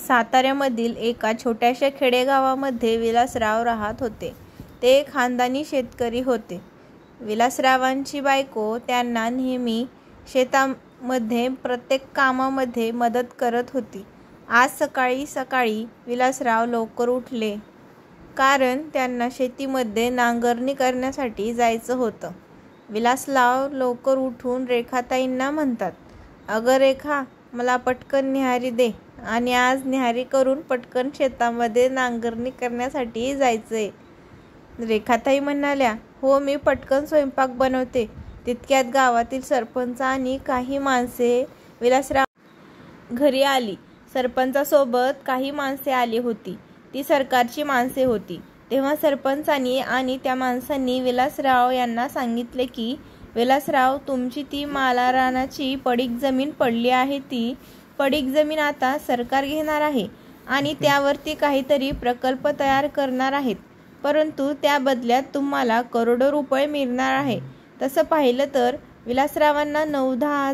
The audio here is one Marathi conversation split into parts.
साताऱ्यामधील एका छोट्याशा खेडेगावामध्ये विलासराव राहत होते. ते खानदानी शेतकरी होते. विलासरावांची बायको त्यांना नेहमी शेतामध्ये प्रत्येक कामामध्ये मदत करत होती. आज सकाळी सकाळी विलासराव लवकर उठले, कारण त्यांना शेतीमध्ये नांगरणी करण्यासाठी जायचं होतं. विलासराव लवकर उठून रेखाताईंना म्हणतात, "अगं रेखा, मला पटकन न्याहारी दे आणि आज न्याहारी करून पटकन शेतामध्ये नांगरणी करण्यासाठी जायचंय." रेखाताई म्हणाल्या, "हो, मी पटकन स्वयंपाक बनवते." तितक्यात गावातील सरपंच आणि काही माणसे विलासराव घरी आली. सरपंचासोबत काही माणसे आली होती. ती सरकारची माणसे होती. तेव्हा सरपंचांनी आणि त्या माणसांनी विलासराव यांना सांगितले की, "विलासराव, तुमची ती मालारानाची पडीक जमीन पडली आहे, ती पडीक जमीन आता सरकार घेणार आहे आणि त्यावरती काहीतरी प्रकल्प तयार करणार आहेत. परंतु त्या बदल्यात तुम्हाला करोडो रुपये मिळणार आहे." तसं पाहिलं तर विलासरावांना 9-10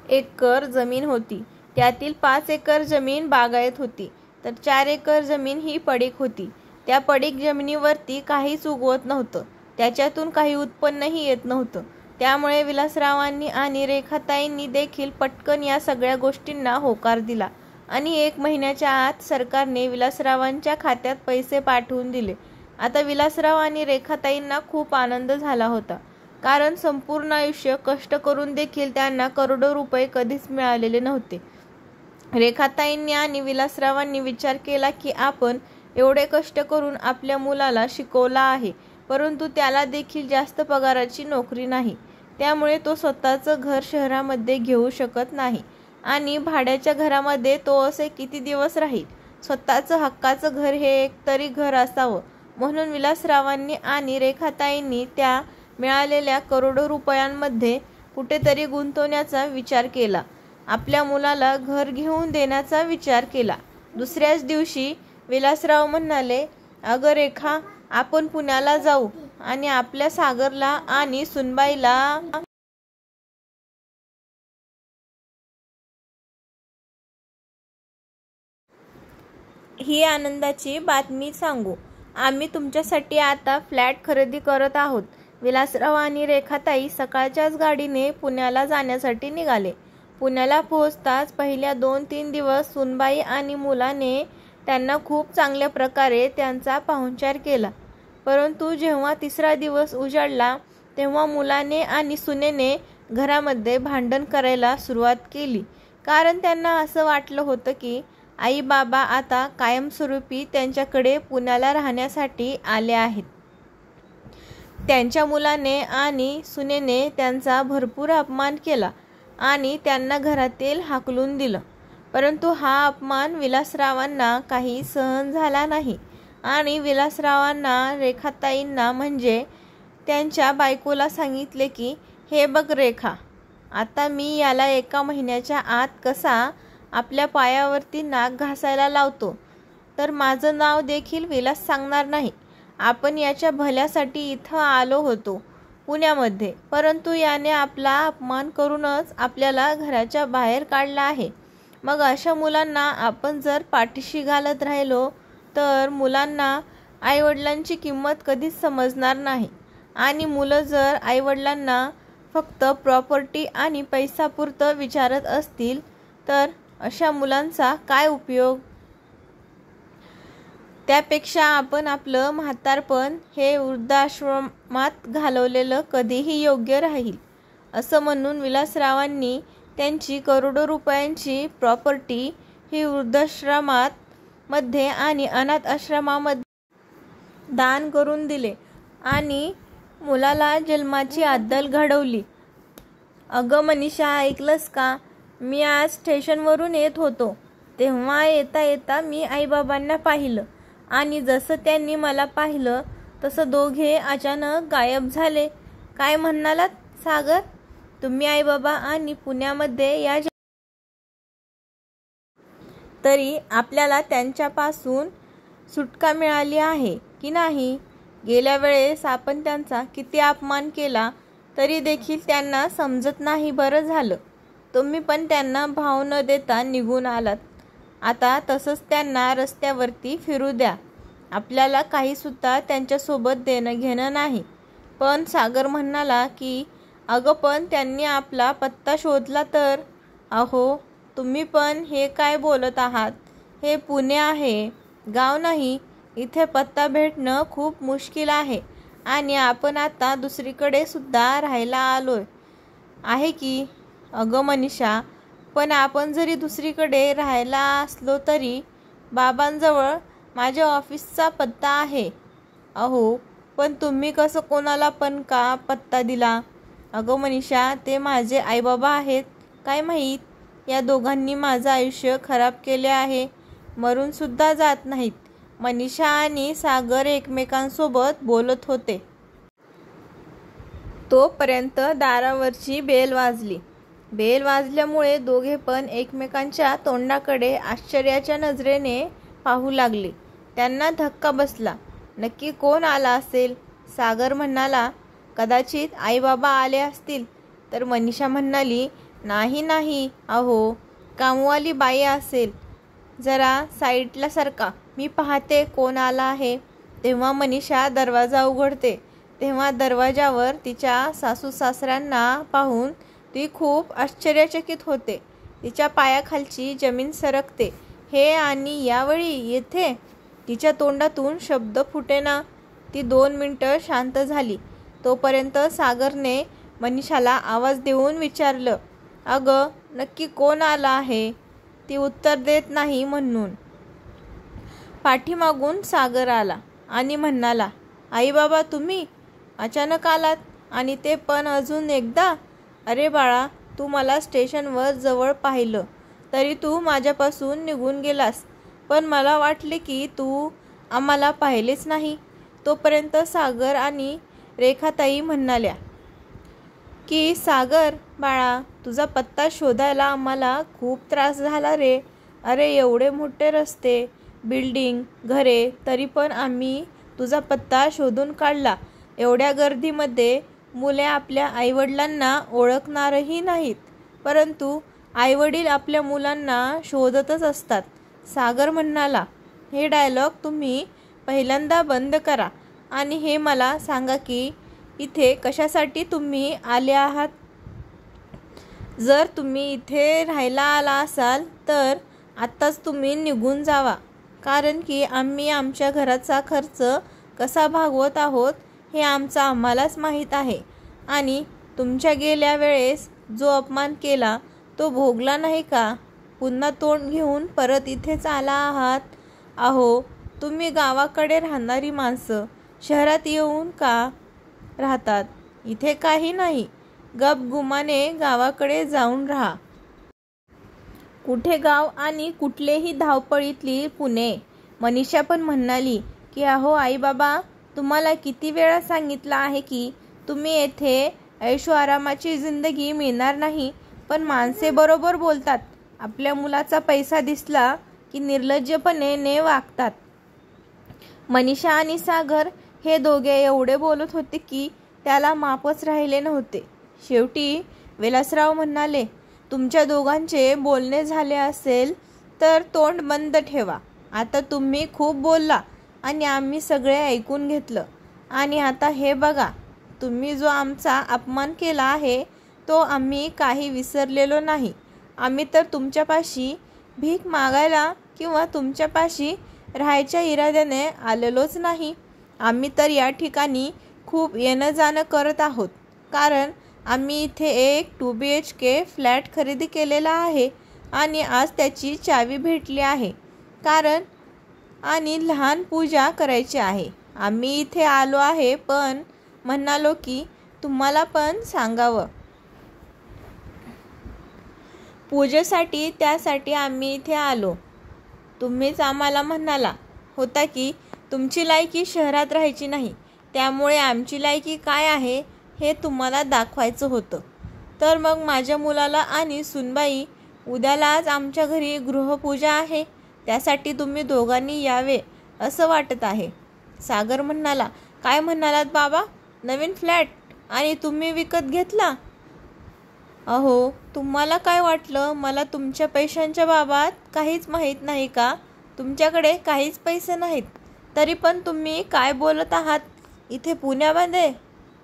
एकर जमीन होती. त्यातील 5 एकर जमीन बागायत होती, तर 4 एकर जमीन ही पडीक होती. त्या पडीक जमिनीवरती काहीच उगवत नव्हतं. त्याच्यातून काही उत्पन्नही येत नव्हतं. त्यामुळे विलासरावांनी आणि रेखाताईंनी देखील पटकन या सगळ्या गोष्टींना होकार दिला आणि 1 महिन्याच्या आत सरकारने विलासरावांच्या खात्यात पैसे पाठवून दिले. आता विलासराव आणि रेखाताईंना खूप आनंद झाला होता, कारण संपूर्ण आयुष्य कष्ट करून देखील त्यांना करोडो रुपये कधीच मिळालेले नव्हते. रेखाताईंनी आणि विलासरावांनी विचार केला की, आपण एवढे कष्ट करून आपल्या मुलाला शिकवला आहे, परंतु त्याला देखील जास्त पगाराची नोकरी नाही. त्यामुळे तो स्वतःचं घर शहरामध्ये घेऊ शकत नाही आणि भाड्याच्या घरामध्ये तो असे किती दिवस राहील. स्वतःचं हक्काचं घर हे एक तरी घर असावं, म्हणून विलासरावांनी आणि रेखाताईंनी त्या मिळालेल्या करोडो रुपयांमध्ये कुठेतरी गुंतवण्याचा विचार केला. आपल्या मुलाला घर घेऊन देण्याचा विचार केला. दुसऱ्याच दिवशी विलासराव म्हणाले, "अगं रेखा, आपण पुण्याला जाऊ आणि आपल्या सागरला आणि सुनबाईला ही आनंदाची बातमी सांगू. आम्ही तुमच्यासाठी आता फ्लॅट खरेदी करत आहोत." विलासराव आणि रेखाताई सकाळच्याच गाडीने पुण्याला जाण्यासाठी निघाले. पुण्याला पोहोचताच पहिल्या 2-3 दिवस सुनबाई आणि मुलाने त्यांना खूप चांगल्या प्रकारे त्यांचा पाहुणचार केला. परंतु जेव्हा 3रा दिवस उजाडला, तेव्हा मुलाने आणि सुनेने घरामध्ये भांडण करायला सुरुवात केली. कारण त्यांना असं वाटलं होतं की, आई बाबा आता कायमस्वरूपी त्यांच्याकडे पुण्याला राहण्यासाठी आले आहेत. त्यांच्या मुलाने आणि सुनेने त्यांचा भरपूर अपमान केला आणि त्यांना घरातील हाकलून दिलं. परंतु हा अपमान विलासरावांना काही सहन झाला नाही आणि विलासरावांना रेखाताईंना म्हणजे त्यांच्या बायकोला सांगितले की, "हे बघ रेखा, आता मी याला 1 महिन्याच्या आत कसा आपल्या पायावरती नाक घासायला लावतो, तर माझं नाव देखील विलास सांगणार नाही. आपण याच्या भल्यासाठी इथं आलो होतो पुण्यामध्ये, परंतु याने आपला अपमान करूनच आपल्याला घराच्या बाहेर काढला आहे. मग अशा मुलांना आपण जर पाठीशी घालत राहिलो तर मुलांना आईवडिलांची किंमत कधीच समजणार नाही आणि मुलं जर आईवडिलांना फक्त प्रॉपर्टी आणि पैसापुरतं विचारत असतील तर अशा मुलांचा काय उपयोग? त्यापेक्षा आपण आपलं म्हातारपण हे वृद्धाश्रमात घालवलेलं कधीही योग्य राहील." असं म्हणून विलासरावांनी त्यांची करोडो रुपयांची प्रॉपर्टी ही वृद्धाश्रमात मध्ये आणि अनाथ आश्रमामध्ये दान करून दिले आणि मुलाला जन्माची अद्दल घडवली. "अगं मनीषा, ऐकलंस का? मी आज स्टेशनवरून येत होतो, तेव्हा येता येता मी आईबाबांना पाहिलं आणि जसं त्यांनी मला पाहिलं तसं दोघे अचानक गायब झाले." "काय म्हणालात सागर? तुम्ही आईबाबा आणि पुण्यामध्ये या तरी आपल्याला त्यांच्यापासून सुटका मिळाली आहे की नाही? गेल्या वेळेस आपण त्यांचा किती अपमान केला तरी देखील त्यांना समजत नाही. बरं झालं तुम्ही पण त्यांना भाव न देता निघून आलात. आता तसंच त्यांना रस्त्यावरती फिरू द्या. आपल्याला काहीसुद्धा त्यांच्यासोबत देणं घेणं नाही. पण सागर म्हणाला की अगं पण त्यांनी आपला पत्ता शोधला तर. अहो तुम्ही पण हे काय बोलत आहात? हे पुणे आहे, गाव नाही. इथे पत्ता भेटणं खूप मुश्किल आहे आणि आपण आता दुसरीकडे सुद्धा राहायला आलोय आहे की. अगं मनीषा, पण आपण जरी दुसरीकडे राहायला असलो तरी बाबांजवळ माझ्या ऑफिसचा पत्ता आहे. अहो पण तुम्ही कसं कोणाला पण का पत्ता दिला? अगं मनीषा, ते माझे आईबाबा आहेत. काय माहीत, या दोघांनी माझं आयुष्य खराब केले आहे. मरून सुद्धा जात नाहीत. मनीषा आणि सागर एकमेकांसोबत बोलत होते. तोपर्यंत दारावरची बेल वाजली. बेल वाजल्यामुळे दोघे पण एकमेकांच्या तोंडाकडे आश्चर्याच्या नजरेने पाहू लागले. त्यांना धक्का बसला. नक्की कोण आला असेल? सागर म्हणाला, कदाचित आईबाबा आले असतील. तर मनीषा म्हणाली, नाही नाही, अहो कामवाली बाई असेल. जरा साईडला सरका, मी पाहते कोण आला आहे. तेव्हा मनीषा दरवाजा उघडते. तेव्हा दरवाजावर तिच्या सासू सासऱ्यांना पाहून ती खूप आश्चर्यचकित होते. तिच्या पायाखालची जमीन सरकते. हे आणि यावेळी येथे? तिच्या तोंडातून शब्द फुटेना. ती 2 मिनिटं शांत झाली. तोपर्यंत सागरने मनीषाला आवाज देऊन विचारलं, अगं नक्की कोण आला आहे? ती उत्तर देत नाही म्हणून. पाठीमागून सागर आला आणि म्हणाला, आई बाबा तुम्ही अचानक आलात आणि ते पण अजून एकदा? अरे बाळा, तू मला स्टेशनवर जवळ पाहिलं तरी तू माझ्यापासून निघून गेलास. पण मला वाटले की तू आम्हाला पाहिलेच नाही. तोपर्यंत सागर आणि रेखाताई म्हणाल्या की सागर बाळा, तुझा पत्ता शोधायला आम्हाला खूप त्रास झाला रे. अरे एवढे मोठे रस्ते, बिल्डिंग, घरे, तरी पण आम्ही तुझा पत्ता शोधून काढला. एवढ्या गर्दीमध्ये मुले आपल्या आईवडिलांना ओळखणारही नाहीत, परंतु आईवडील आपल्या मुलांना शोधतच असतात. सागर म्हणाला, हे डायलॉग तुम्ही पहिल्यांदा बंद करा आणि हे मला सांगा की इथे कशासाठी तुम्ही आले आहात? जर तुम्ही इथे राहायला आला असाल तर आत्ताच तुम्ही निघून जावा. कारण की आम्ही आमच्या घराचा खर्च कसा भागवत आहोत हे आम्हालाच माहीत आहे. आणि तुमच्या गेल्या वेळेस जो अपमान केला तो भोगला नाही का? पुन्हा तोंड घेऊन परत इथेच आला आहात. अहो तुम्ही गावाकडे राहणारी माणसं शहरात येऊन का राहतात? इथे काही नाही. गपगुमाने गावाकडे जाऊन राहा. कुठे गाव आणि कुठलेही धावपळीतली पुणे. मनीषा पण म्हणाली की अहो आई बाबा, तुम्हाला किती वेळा सांगितलं आहे की तुम्ही येथे ऐशो आरामाची जिंदगी मिळणार नाही. पण माणसे बरोबर बोलतात. आपल्या मुलाचा पैसा दिसला की निर्लज्जपणे ने वागतात. मनीषा आणि सागर हे दोघे एवढे बोलत होते की त्याला मापच राहिले नव्हते. शेवटी विलासराव म्हणाले, तुमच्या दोघांचे बोलणे झाले असेल तर तोंड बंद ठेवा. आता तुम्ही खूप बोलला आणि आम्ही सगळे ऐकून घेतलं. आणि आता हे बघा, तुम्ही जो आमचा अपमान केला आहे तो आम्ही काही विसरलेलो नाही. आम्ही तर तुमच्यापाशी भीक मागायला किंवा तुमच्यापाशी राहायच्या इराद्याने आलेलोच नाही. आम्ही तर या ठिकाणी खूप येणं जाणं करत आहोत. कारण आम्ही इथे एक 2 BHK फ्लॅट खरेदी केलेला आहे आणि आज त्याची चावी भेटली आहे. कारण आणि लहान पूजा करायची आहे. आम्ही इथे आलो आहे पण म्हणालो की तुम्हाला पण सांगावं. पूजेसाठी त्यासाठी आम्ही इथे आलो. तुम्हीच आम्हाला म्हणाला होता की तुमची लायकी शहरात राहायची नाही. त्यामुळे आमची लायकी काय आहे हे तुम्हाला दाखवायचं होतं. तर मग माझ्या मुलाला आणि सुनबाई उद्यालाच आमच्या घरी गृहपूजा आहे. त्यासाठी तुम्ही दोघांनी यावे असं वाटत आहे. सागर म्हणाला, काय म्हणालात बाबा? नवीन फ्लॅट आणि तुम्ही विकत घेतला? अहो, तुम्हाला काय वाटलं मला तुमच्या पैशांच्या बाबत काहीच माहीत नाही का? तुमच्याकडे काहीच पैसे नाहीत, तरी पण तुम्ही काय बोलत आहात? इथे पुण्यामध्ये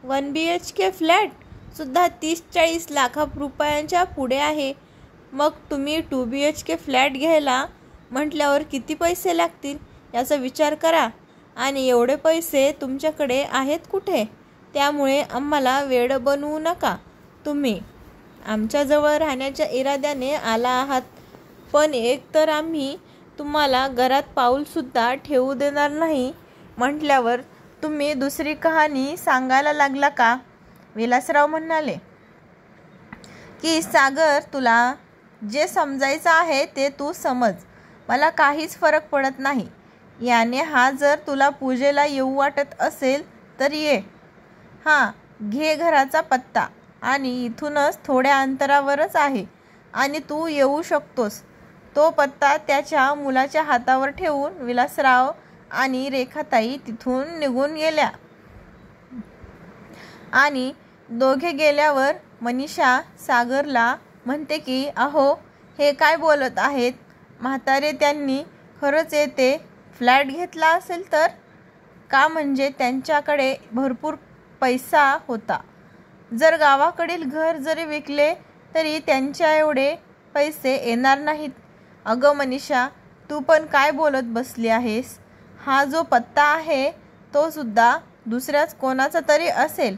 1 BHK फ्लॅटसुद्धा 30-40 लाख रुपयांच्या पुढे आहे. मग तुम्ही 2 BHK फ्लॅट घ्यायला म्हटल्यावर किती पैसे लागतील याचा विचार करा. आणि एवढे पैसे तुमच्याकडे आहेत कुठे? त्यामुळे आम्हाला वेड बनवू नका. तुम्ही आमच्याजवळ राहण्याच्या इराद्याने आला आहात, पण एक तर आम्ही तुम्हाला घरात पाऊलसुद्धा ठेवू देणार नाही म्हटल्यावर तुम्ही दुसरी कहाणी सांगायला लागला का? विलासराव म्हणाले की सागर, तुला जे समजायचं आहे ते तू समज. मला काहीच फरक पडत नाही. याने हा जर तुला पूजेला येऊ वाटत असेल तर ये. हां, घे घराचा पत्ता आणि इथूनच थोड्या अंतरावरच आहे आणि तू येऊ शकतोस. तो पत्ता त्याच्या मुलाच्या हातावर ठेवून विलासराव आणि रेखाताई तिथून निघून गेल्या. आणि दोघे गेल्यावर मनीषा सागरला म्हणते की अहो, हे काय बोलत आहेत म्हातारे? त्यांनी खरंच येथे फ्लॅट घेतला असेल तर? का म्हणजे त्यांच्याकडे भरपूर पैसा होता. जर गावाकडील घर जरी विकले तरी त्यांच्या एवढे पैसे येणार नाहीत. अगं मनीषा, तू पण काय बोलत बसली आहेस? हा जो पत्ता आहे तो सुद्धा दुसऱ्याच कोणाचा तरी असेल.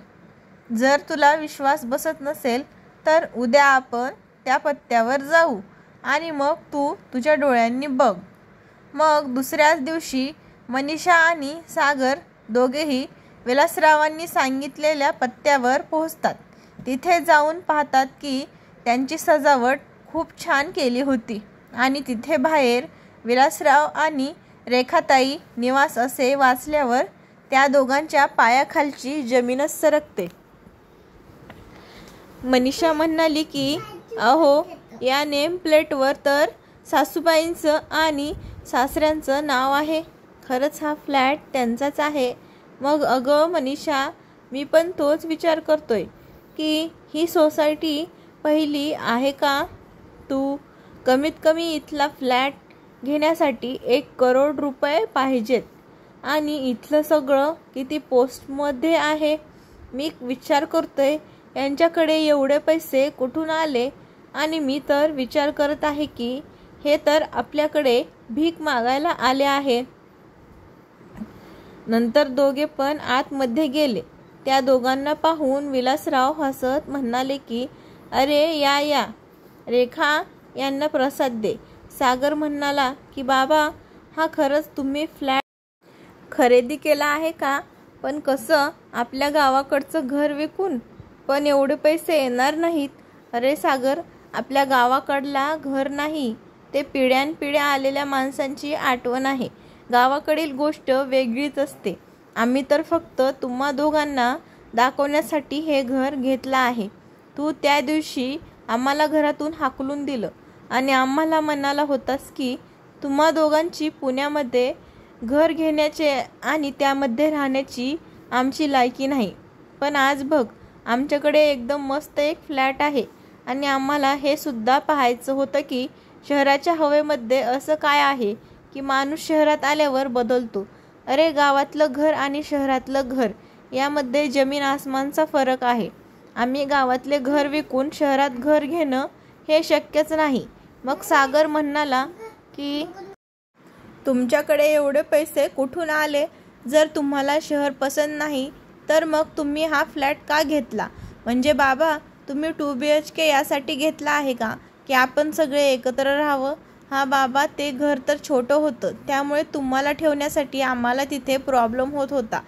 जर तुला विश्वास बसत नसेल तर उद्या आपण त्या पत्त्यावर जाऊ आणि मग तू तुझ्या डोळ्यांनी बघ. मग दुसऱ्याच दिवशी मनीषा आणि सागर दोघेही विलासरावांनी सांगितलेल्या पत्त्यावर पोहोचतात. तिथे जाऊन पाहतात की त्यांची सजावट खूप छान केली होती आणि तिथे बाहेर विलासराव आणि रेखाताई निवास असे वाचल्यावर त्या दोघांच्या पायाखालची जमीनच सरकते. मनीषा म्हणाली की अहो, या नेम प्लेटवर तर सासूबाईंचं आणि सासऱ्यांचं नाव आहे. खरंच हा फ्लॅट त्यांचाच आहे. मग अगं मनीषा, मी पण तोच विचार करतोय की ही सोसायटी पहिली आहे का? तू कमीत कमी इथला फ्लॅट घेण्यासाठी 1 करोड रुपये पाहिजेत आणि इथलं सगळं किती पोस्टमध्ये आहे. मी विचार करतोय यांच्याकडे एवढे पैसे कुठून आले. आणि मी तर विचार करत आहे की हे तर आपल्याकडे भीक मागायला आले आहे. नंतर दोघे पण आतमध्ये गेले. त्या दोघांना पाहून विलासराव हसत म्हणाले की अरे या या, रेखा यांना प्रसाद दे. सागर म्हणाला की बाबा, हा खरंच तुम्ही फ्लॅट खरेदी केला आहे का? पण कसं? आपल्या गावाकडचं घर विकून? पण एवढे पैसे येणार नाहीत. अरे सागर, आपल्या गावाकडला घर नाही, ते पिढ्यानपिढ्या आलेल्या माणसांची आठवण आहे. गावाकडील गोष्ट वेगळीच असते. आम्ही तर फक्त तुम्हा दोघांना दाखवण्यासाठी हे घर घेतलं आहे. तू त्या दिवशी आम्हाला घरातून हाकलून दिलं आणि आम्हाला म्हणाला होतास की तुम्हा दोघांची पुण्यामध्ये घर घेण्याचे आणि त्यामध्ये राहण्याची आमची लायकी नाही. पण आज बघ, आमच्याकडे एकदम मस्त एक फ्लॅट आहे आणि आम्हाला हे सुद्धा पाहायचं होतं की शहराच्या हवेमध्ये असं काय आहे की माणूस शहरात आल्यावर बदलतो. अरे, गावातलं घर आणि शहरातलं घर यामध्ये जमीन आसमानचा फरक आहे. आम्ही गावातले घर विकून शहरात घर घेणं हे शक्यच नाही. मग सागर म्हणाला की तुमच्याकडे एवढे पैसे कुठून आले? जर तुम्हाला शहर पसंत नाही तर मग तुम्ही हा फ्लॅट का घेतला? म्हणजे बाबा, तुम्ही 2 BHK यासाठी घेतला आहे का की आपण सगळे एकत्र राहावं? हा बाबा, ते घर तर छोटं होतं, त्यामुळे तुम्हाला ठेवण्यासाठी आम्हाला तिथे प्रॉब्लेम होत होता.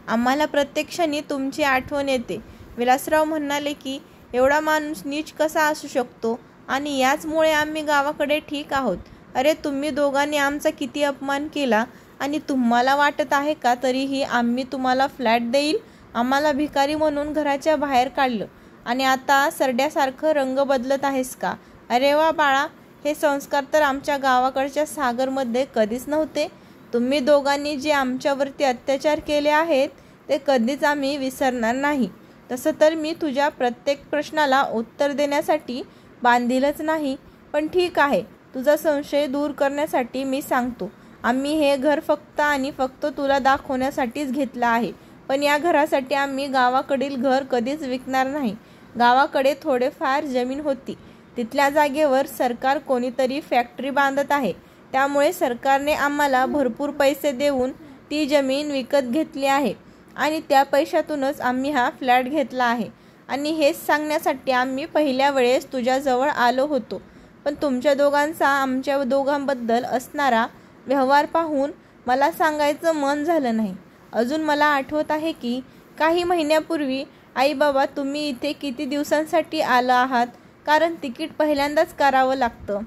आम्हाला प्रत्येक क्षणी तुमची आठवण येते. विलासराव म्हणाले की एवढा माणूस नीच कसा असू शकतो? आणि याचमुळे आम्ही गावाकडे ठीक आहोत. अरे, तुम्ही दोघांनी आमचा किती अपमान केला आणि तुम्हाला वाटत आहे का तरीही आम्ही तुम्हाला फ्लॅट देईल? आम्हाला भिकारी म्हणून घराच्या बाहेर काढलं आणि आता सरड्यासारखं रंग बदलत आहेस का? अरे वा बाळा, हे संस्कार तर आमच्या गावाकडच्या सागरमध्ये कधीच नव्हते. तुम्ही दोघांनी जे आमच्यावरती अत्याचार केले आहेत ते कधीच आम्ही विसरणार नाही. तसं तर मी तुझ्या प्रत्येक प्रश्नाला उत्तर देण्यासाठी बांधीलच नाही, पण ठीक आहे, तुझा संशय दूर करण्यासाठी मी सांगतो. आम्ही हे घर फक्त आणि फक्त तुला दाखवण्यासाठीच घेतलं आहे, पण या घरासाठी आम्ही गावाकडील घर कधीच विकणार नाही. गावाकडे थोडेफार जमीन होती, तिथल्या जागेवर सरकार कोणीतरी फॅक्टरी बांधत आहे, त्यामुळे सरकारने आम्हाला भरपूर पैसे देऊन ती जमीन विकत घेतली आहे आणि त्या पैशातूनच आम्ही हा फ्लॅट घेतला आहे. आणि हेच सांगण्यासाठी आम्ही पहिल्या वेळेस तुझ्याजवळ आलो होतो, पण तुमच्या दोघांचा आमच्या दोघांबद्दल असणारा व्यवहार पाहून मला सांगायचं मन झालं नाही. अजून मला आठवत आहे की काही महिन्यापूर्वी आई बाबा तुम्ही इथे किती दिवसांसाठी आला आहात, कारण तिकीट पहिल्यांदाच करावं लागतं,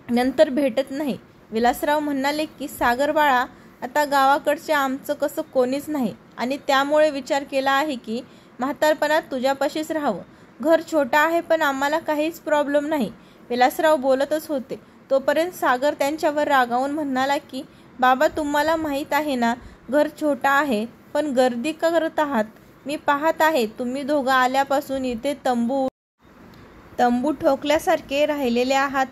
नंतर भेटत नाही. विलासराव म्हणाले की सागर बाळा, आता गावाकडचे आमचं कसं कोणीच नाही आणि त्यामुळे विचार केला आहे की म्हातारपणात तुझ्यापाशीच राहावं. घर छोटं आहे पण आम्हाला काहीच प्रॉब्लेम नाही. विलासराव बोलतच होते तोपर्यंत सागर त्यांच्यावर रागावून म्हणाला की बाबा, तुम्हाला माहीत आहे ना, घर छोटं आहे, पण गर्दी का करत आहात? मी पाहत आहे तुम्ही दोघं आल्यापासून इथे तंबू ठोकल्यासारखे राहिलेले आहात.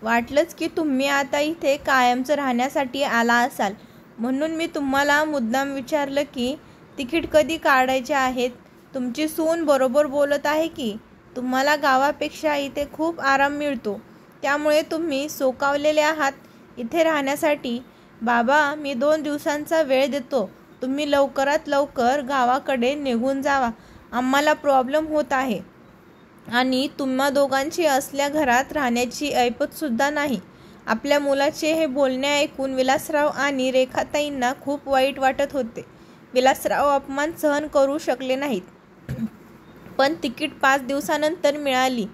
वाटलंच की तुम्ही आता इथे कायमचं राहण्यासाठी आला असाल, म्हणून मी तुम्हाला मुद्दाम विचारलं की तिकीट कधी काढायचे आहेत. तुमची सून बरोबर बोलत आहे की तुम्हाला गावापेक्षा इथे खूप आराम मिळतो, त्यामुळे तुम्ही सोकावलेले आहात इथे राहण्यासाठी. बाबा, मी 2 दिवसांचा वेळ देतो, तुम्ही लवकरात लवकर गावाकडे निघून जावा. आम्हाला प्रॉब्लेम होत आहे आणि तुम्हा दोघांची असल्या घरात राहण्याची ऐपतसुद्धा नाही. आपल्या मुलाचे हे बोलणे ऐकून विलासराव आणि रेखाताईंना खूप वाईट वाटत होते. विलासराव अपमान सहन करू शकले नाहीत, पण तिकीट 5 दिवसानंतर मिळाली.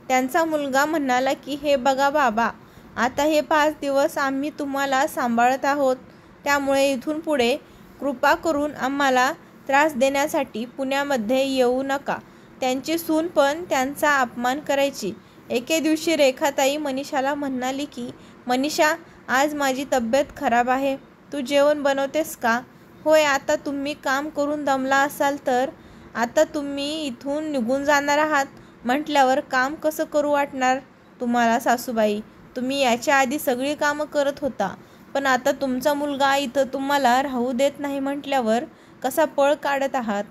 त्यांचा मुलगा म्हणाला की हे बघा बाबा, आता हे 5 दिवस आम्ही तुम्हाला सांभाळत आहोत, त्यामुळे इथून पुढे कृपा करून आम्हाला त्रास देण्यासाठी पुण्यामध्ये येऊ नका. त्यांची सून पण त्यांचा अपमान करायची. एके दिवशी रेखाताई मनीषाला म्हणाली की मनीषा, आज माझी तब्येत खराब आहे, तू जेवण बनवतेस का? होय, आता तुम्ही काम करून दमला असाल तर आता तुम्ही इथून निघून जाणार आहात म्हटल्यावर काम कसं करू वाटणार तुम्हाला सासूबाई? तुम्ही याच्या आधी सगळी कामं करत होता, पण आता तुमचा मुलगा इथं तुम्हाला राहू देत नाही म्हटल्यावर कसा पळ काढत आहात?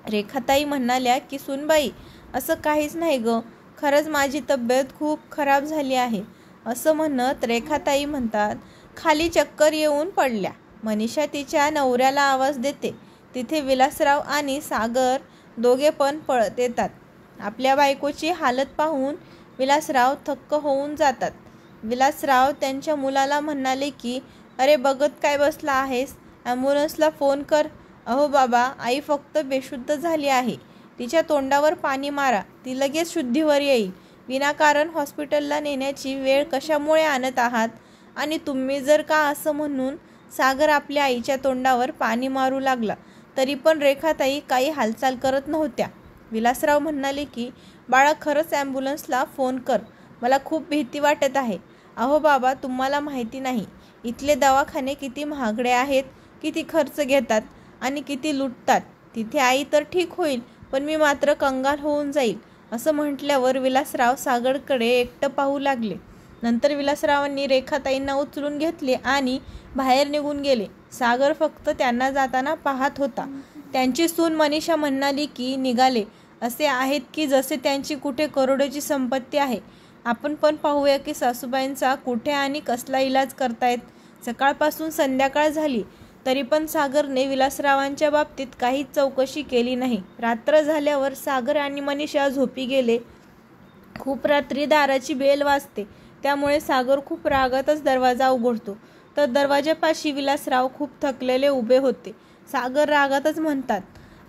रेखाताई म्हणाल्या की सुनबाई, असं काहीच नाही ग, खरंच माझी तब्येत खूप खराब झाली आहे. असं म्हणत रेखाताई म्हणतात खाली चक्कर येऊन पडल्या. मनीषा तिच्या नवऱ्याला आवाज देते. तिथे विलासराव आणि सागर दोघे पण पळत येतात. आपल्या बायकोची हालत पाहून विलासराव थक्क होऊन जातात. विलासराव त्यांच्या मुलाला म्हणाले की अरे बघत काय बसला आहेस, ॲम्ब्युलन्सला फोन कर. अहो बाबा, आई फक्त बेशुद्ध झाली आहे, तिच्या तोंडावर पाणी मारा, ती लगेच शुद्धीवर येईल. विनाकारण हॉस्पिटलला नेण्याची वेळ कशामुळे आणत आहात? आणि तुम्ही जर का असं म्हणून सागर आपल्या आईच्या तोंडावर पाणी मारू लागला तरी पण रेखाताई काही हालचाल करत नव्हत्या. विलासराव म्हणाले की बाळा, खरंच ॲम्ब्युलन्सला फोन कर, मला खूप भीती वाटत आहे. अहो बाबा, तुम्हाला माहिती नाही इथले दवाखाने किती महागडे आहेत, किती खर्च घेतात आणि किती लुटतात. तिथे आई तर ठीक होईल, पण मी मात्र कंगाल होऊन जाईल. असं म्हटल्यावर विलासराव सागरकडे एकटं पाहू लागले. नंतर विलासरावांनी रेखाताईंना उचलून घेतले आणि बाहेर निघून गेले. सागर फक्त त्यांना जाताना पाहत होता. त्यांची सून मनीषा म्हणाली की निघाले असे आहेत की जसे त्यांची कुठे करोडोची संपत्ती आहे. आपण पण पाहूया की सासूबाईंचा कुठे आणि कसला इलाज करतायत. सकाळपासून संध्याकाळ झाली तरी पण सागरने विलासरावांच्या बाबतीत काहीच चौकशी केली नाही. रात्र झाल्यावर सागर आणि मनीषा झोपी गेले. खूप रात्री दाराची बेल वाजते, त्यामुळे सागर खूप रागातच दरवाजा उघडतो, तर दरवाजापाशी विलासराव खूप थकलेले उभे होते. सागर रागातच म्हणतात,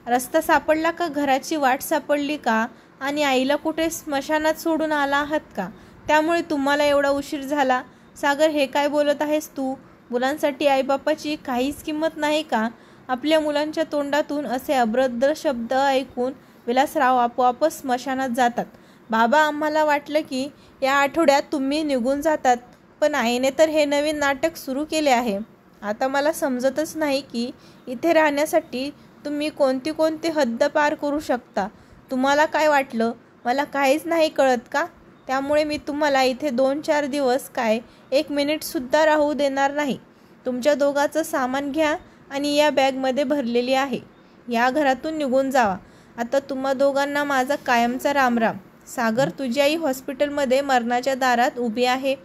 रस्ता सापडला का? घराची वाट सापडली का? आणि आईला कुठे स्मशानात सोडून आला आहात का? त्यामुळे तुम्हाला एवढा उशीर झाला. सागर, हे काय बोलत आहेस तू? मुलांसाठी आईबापाची काहीच किंमत नाही का? आपल्या मुलांच्या तोंडातून असे अभद्र शब्द ऐकून विलासराव आपोआपच स्मशानात जातात. बाबा, आम्हाला वाटलं की या आठवड्यात तुम्ही निघून जातात, पण आईने तर हे नवीन नाटक सुरू केले आहे. आता मला समजतच नाही की इथे राहण्यासाठी तुम्ही कोणती कोणती हद्द पार करू शकता? तुम्हाला काय वाटलं मला काहीच नाही कळत का? त्यामुळे मी तुम्हाला इथे 2-4 दिवस काय 1 मिनिटसुद्धा राहू देणार नाही. तुमच्या दोघांचं सामान घ्या आणि या बॅगमध्ये भरलेली आहे. या घरातून निघून जावा. आता तुम्हा दोघांना माझा कायमचा रामराम. सागर, तुझी आई हॉस्पिटलमध्ये मरणाच्या दारात उभी आहे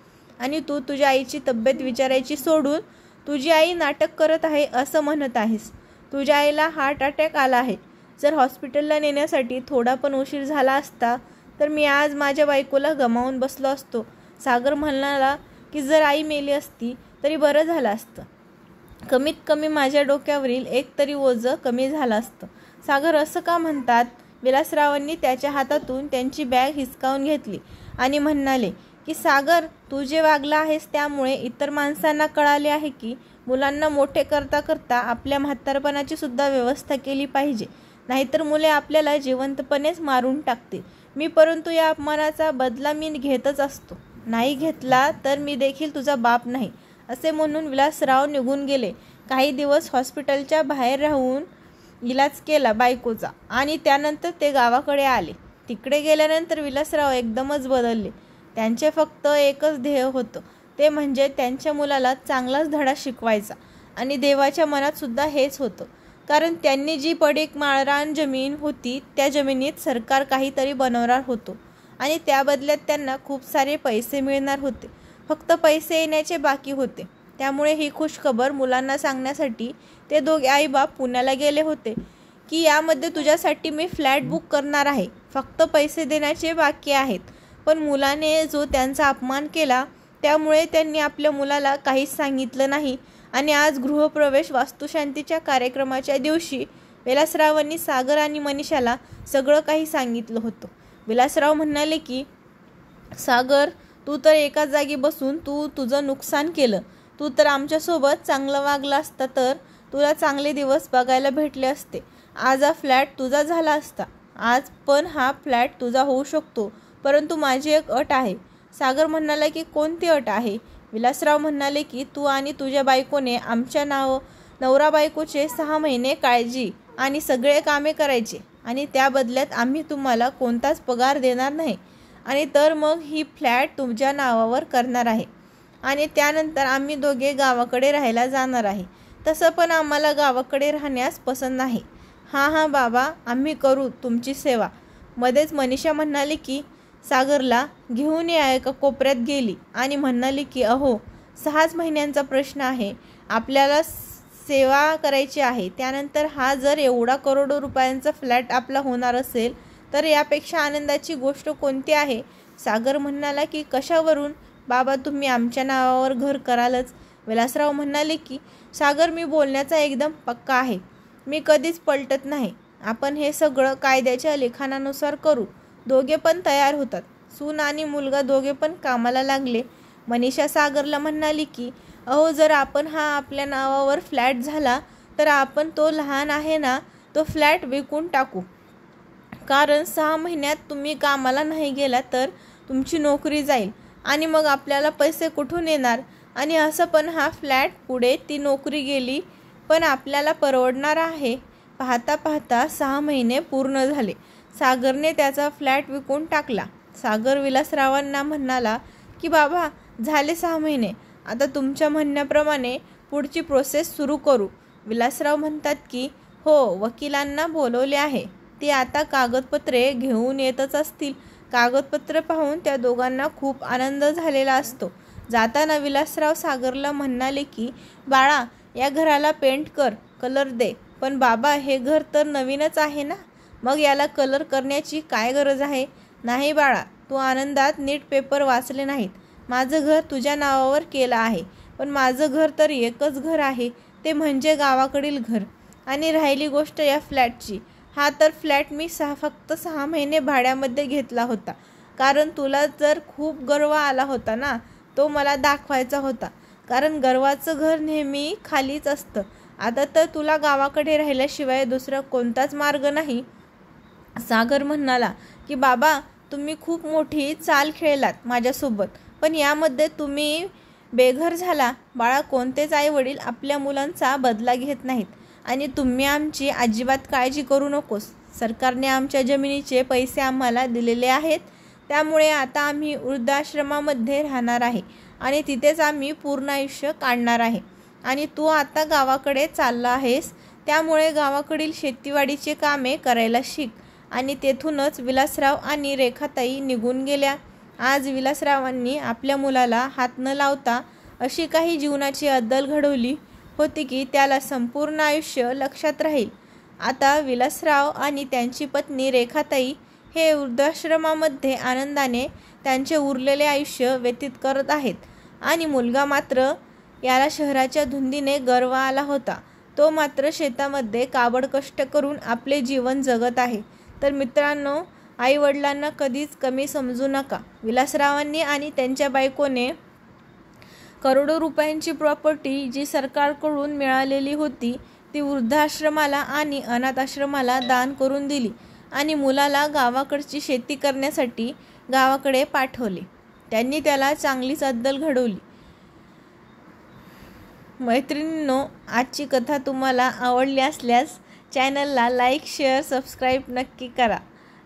आणि तू तुझ्या आईची तब्येत विचारायची सोडून तुझी आई नाटक करत आहे असं म्हणत आहेस. तुझ्या आईला हार्ट अटॅक आला आहे. जर हॉस्पिटलला नेण्यासाठी थोडा पण उशीर झाला असता तर मी आज माझ्या बायकोला गमावून बसलो असतो. सागर म्हणाला की जर आई मेली असती तरी बरं झालं असतं. कमीत कमी माझ्या डोक्यावरील एक तरी ओझं कमी झालं असतं. सागर असं का म्हणतात? विलासरावांनी त्याच्या हातातून त्यांची बॅग हिसकावून घेतली आणि म्हणाले की सागर, तू जे वागला आहेस त्यामुळे इतर माणसांना कळाले आहे की मुलांना मोठे करता करता आपल्या म्हातारपणाची सुद्धा व्यवस्था केली पाहिजे, नाहीतर मुले आपल्याला जिवंतपणेच मारून टाकतील. परंतु या अपमानाचा बदला मी घेतच असतो. नाही घेतला तर मी देखील तुझा बाप नाही. असे म्हणून विलासराव निघून गेले. काही दिवस हॉस्पिटलच्या बाहेर राहून इलाज केला बायकोचा आणि त्यानंतर ते गावाकडे आले. तिकडे गेल्यानंतर विलासराव एकदमच बदलले. त्यांचे फक्त एकच ध्येय होतं, ते म्हणजे त्यांच्या मुलाला चांगलाच धडा शिकवायचा. आणि देवाच्या मनात सुद्धा हेच होतं, कारण त्यांनी जी पडीक माळरान जमीन होती त्या जमिनीत सरकार काहीतरी बनवणार होतो आणि त्या बदल्यात त्यांना खूप सारे पैसे मिळणार होते. फक्त पैसे येण्याचे बाकी होते. त्यामुळे ही खुशखबर मुलांना सांगण्यासाठी ते दोघे आईबाप पुण्याला गेले होते की यामध्ये तुझ्यासाठी मी फ्लॅट बुक करणार आहे. फक्त पैसे देण्याचे बाकी आहेत. पण मुलाने जो त्यांचा अपमान केला त्यामुळे त्यांनी आपल्या मुलाला काहीच सांगितलं नाही आणि आज गृहप्रवेश वास्तुशांतीच्या कार्यक्रमाच्या दिवशी विलासरावांनी सागर आणि मनीषाला सगळं काही सांगितलं होतं. विलासराव म्हणाले की सागर, तू तर एका जागी बसून तुझं नुकसान केलं. तू तर आमच्यासोबत चांगलं वागला असता तर तुला चांगले दिवस बघायला भेटले असते. आज हा फ्लॅट तुझा झाला असता. आज पण हा फ्लॅट तुझा होऊ शकतो, परंतु माझी एक अट आहे. सागर म्हणाला की कोणती अट आहे? विलासराव म्हणाले की तू आणि तुझ्या बायकोने आमच्या नवरा बायकोचे 6 महिने काळजी आणि सगळे कामे करायचे आणि त्या बदल्यात आम्ही तुम्हाला कोणताच पगार देणार नाही आणि तर मग ही फ्लॅट तुमच्या नावावर करणार आहे आणि त्यानंतर आम्ही दोघे गावाकडे राहायला जाणार आहे. तसं पण आम्हाला गावाकडे राहण्यास पसंत नाही. हां बाबा, आम्ही करू तुमची सेवा. मध्येच मनीषा म्हणाली की सागरला घेऊन या एका कोपऱ्यात गेली आणि म्हणाली की अहो, 6 महिन्यांचा प्रश्न आहे. आपल्याला सेवा करायची आहे. त्यानंतर हा जर एवढा करोडो रुपयांचा फ्लॅट आपला होणार असेल तर यापेक्षा आनंदाची गोष्ट कोणती आहे? सागर म्हणाला की कशावरून? बाबा, तुम्ही आमच्या नावावर घर करालच. विलासराव म्हणाले की सागर, मी बोलण्याचा एकदम पक्का आहे. मी कधीच पलटत नाही. आपण हे सगळं कायद्याच्या लिखाणानुसार करू. दोघे पण तयार होतात. सून आणि मुलगा दोघे पण कामाला लागले. मनीषा सागरला म्हणाली की अहो, जर आपण हा आपल्या नावावर फ्लॅट झाला तर आपण तो लहान आहे ना तो फ्लॅट विकून टाकू, कारण 6 महिन्यात तुम्ही कामाला नाही गेला तर तुमची नोकरी जाईल आणि मग आपल्याला पैसे कुठून येणार? आणि असं पण हा फ्लॅट पुढे ती नोकरी गेली पण आपल्याला परवडणार आहे. पाहता पाहता 6 महिने पूर्ण झाले. सागरने त्याचा फ्लॅट विकून टाकला. सागर विलासरावांना म्हणाला की बाबा, झाले 6 महिने. आता तुमच्या म्हणण्याप्रमाणे पुढची प्रोसेस सुरू करू. विलासराव म्हणतात की हो, वकिलांना बोलवले आहे. ते आता कागदपत्रे घेऊन येतच असतील. कागदपत्र पाहून त्या दोघांना खूप आनंद झालेला असतो. जाताना विलासराव सागरला म्हणाले की बाळा, या घराला पेंट कर, कलर दे. पण बाबा, हे घर तर नवीनच आहे ना, मग याला कलर करण्याची काय गरज आहे? नाही बाळा, तू आनंदात नीट पेपर वाचले नाहीत. माझं घर तुझ्या नावावर केलं आहे, पण माझं घर तर एकच घर आहे, ते म्हणजे गावाकडील घर. आणि राहिली गोष्ट या फ्लॅटची, हा तर फ्लॅट मी फक्त 6 महिने भाड्यामध्ये घेतला होता, कारण तुला जर खूप गर्व आला होता ना, तो मला दाखवायचा होता. कारण गर्वाचं घर नेहमी खालीच असतं. आता तर तुला गावाकडे राहिल्याशिवाय दुसरा कोणताच मार्ग नाही. सागर म्हणाला की बाबा, तुम्ही खूप मोठी चाल खेळलात माझ्यासोबत, पण यामध्ये तुम्ही बेघर झाला. बाळा, कोणतेच आई वडील आपल्या मुलांचा बदला घेत नाहीत. आणि तुम्ही आमची अजिबात काळजी करू नकोस. सरकारने आमच्या जमिनीचे पैसे आम्हाला दिलेले आहेत, त्यामुळे आता आम्ही वृद्धाश्रमामध्ये राहणार आहे आणि तिथेच आम्ही पूर्ण आयुष्य काढणार आहे. आणि तू आता गावाकडे चालला आहेस, त्यामुळे गावाकडील शेतीवाडीचे कामे करायला शिक. आणि तेथूनच विलासराव आणि रेखाताई निघून गेल्या. आज विलासरावांनी आपल्या मुलाला हात न लावता अशी काही जीवनाची अद्दल घडवली होती की त्याला संपूर्ण आयुष्य लक्षात राहील. आता विलासराव आणि त्यांची पत्नी रेखाताई हे वृद्धाश्रमामध्ये आनंदाने त्यांचे उरलेले आयुष्य व्यतीत करत आहेत. आणि मुलगा मात्र, याला शहराच्या धुंदीने गर्व आला होता, तो मात्र शेतामध्ये काबड कष्ट करून आपले जीवन जगत आहे. तर मित्रांनो, आईवडिलांना कधीच कमी समजू नका. विलासरावांनी आणि त्यांच्या बायकोने करोडो रुपयांची प्रॉपर्टी जी सरकारकडून मिळालेली होती ती वृद्धाश्रमाला आणि अनाथाश्रमाला दान करून दिली आणि मुलाला गावाकडची शेती करण्यासाठी गावाकडे पाठवले. त्यांनी त्याला चांगलीच अद्दल घडवली. मैत्रिणींनो, आजची कथा तुम्हाला आवडली असल्यास चॅनलला लाईक, शेअर, सबस्क्राईब नक्की करा.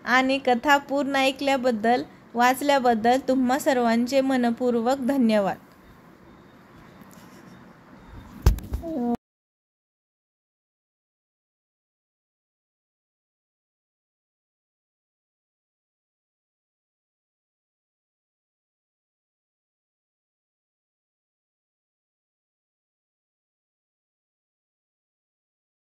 आणि कथा पूर्ण ऐकल्याबद्दल, वाचल्याबद्दल तुम्हा सर्वांचे मनपूर्वक धन्यवाद.